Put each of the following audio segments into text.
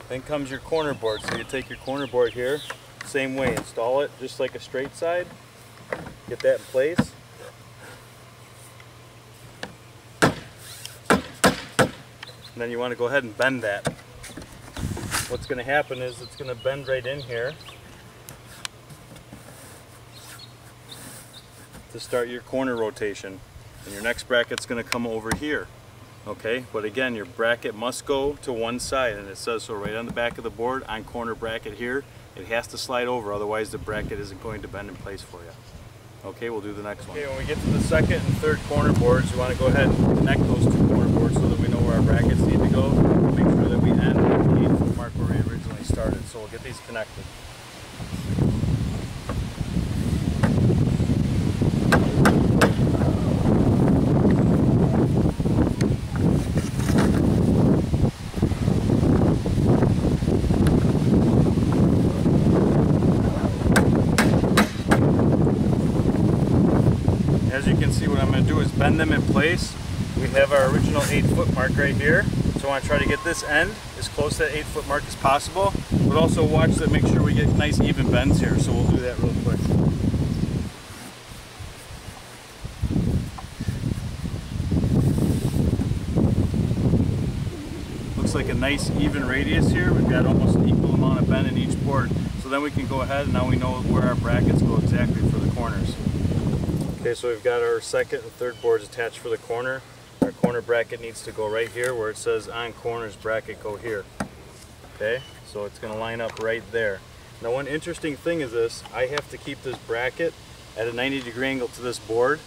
Then comes your corner board. So you take your corner board here, same way, install it just like a straight side. Get that in place. And then you want to go ahead and bend that. What's going to happen is it's going to bend right in here to start your corner rotation. And your next bracket's going to come over here. Okay, but again, your bracket must go to one side, and it says so right on the back of the board, on corner bracket here. It has to slide over, otherwise the bracket isn't going to bend in place for you. Okay, we'll do the next one. Okay, when we get to the second and third corner boards, you want to go ahead and connect those two corner boards so that we know where our brackets need to go. Make sure that we end at the 8-foot mark where we originally started. So we'll get these connected. As you can see, what I'm going to do is bend them in place. We have our original 8-foot mark right here. So I want to try to get this end as close to that 8-foot mark as possible, but also watch that, make sure we get nice even bends here. So we'll do that real quick. Looks like a nice even radius here. We've got almost an equal amount of bend in each board. So then we can go ahead and now we know where our brackets go exactly for the corners. Okay, so we've got our second and third boards attached for the corner. Our corner bracket needs to go right here where it says on corners bracket go here. Okay, so it's going to line up right there. Now one interesting thing is this, I have to keep this bracket at a 90-degree angle to this board.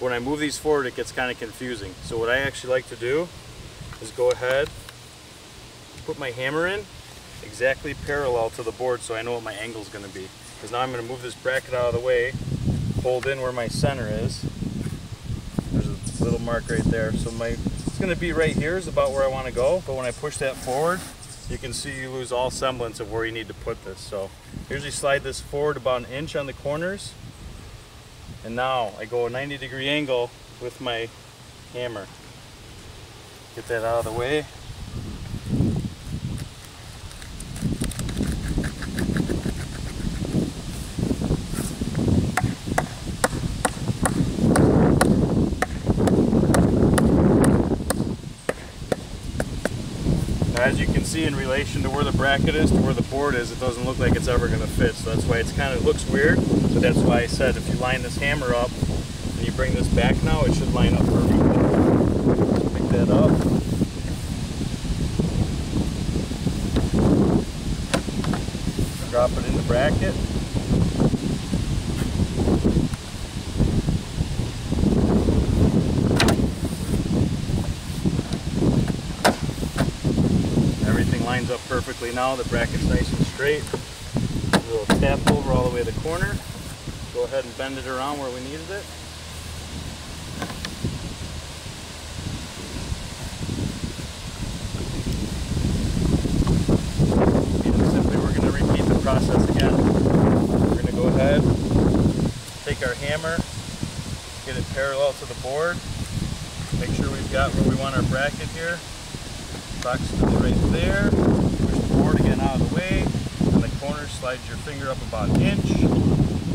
When I move these forward, it gets kind of confusing. So what I actually like to do is go ahead, put my hammer in exactly parallel to the board so I know what my angle is going to be. Because now I'm going to move this bracket out of the way, hold in where my center is. There's a little mark right there. So it's going to be right here is about where I want to go. But when I push that forward, you can see you lose all semblance of where you need to put this. So I usually slide this forward about 1 inch on the corners. And now I go a 90-degree angle with my hammer. Get that out of the way. As you can see, in relation to where the bracket is to where the board is, it doesn't look like it's ever going to fit. So that's why it's kind of looks weird, but that's why I said if you line this hammer up and you bring this back now, it should line up perfectly. Pick that up. Drop it in the bracket. Lines up perfectly now. The bracket's nice and straight. A little tap over all the way to the corner. Go ahead and bend it around where we needed it. And simply we're going to repeat the process again. We're going to go ahead, take our hammer, get it parallel to the board, make sure we've got where we want our bracket here. Approximately right there. Push the board again out of the way. On the corner, slide your finger up about 1 inch.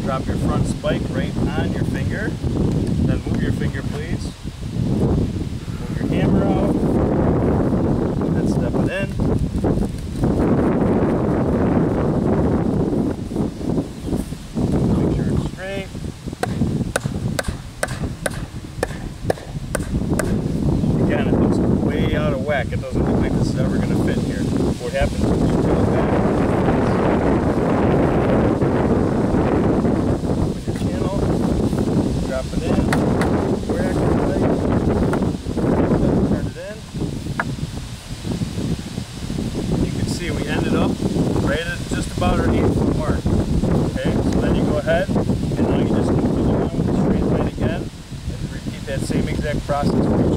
Drop your front spike right on your finger. Then move your finger, please. Move your hammer out. Then step it in. Make sure it's straight. Again, it looks way out of whack. It doesn't look like this is ever going to fit here. What happens is you peel it back. Open your channel, drop it in, whack it right, turn it in. You can see we ended up right at just about our 8-foot mark. Okay, so then you go ahead and now you just continue on with the straight line again and repeat that same exact process.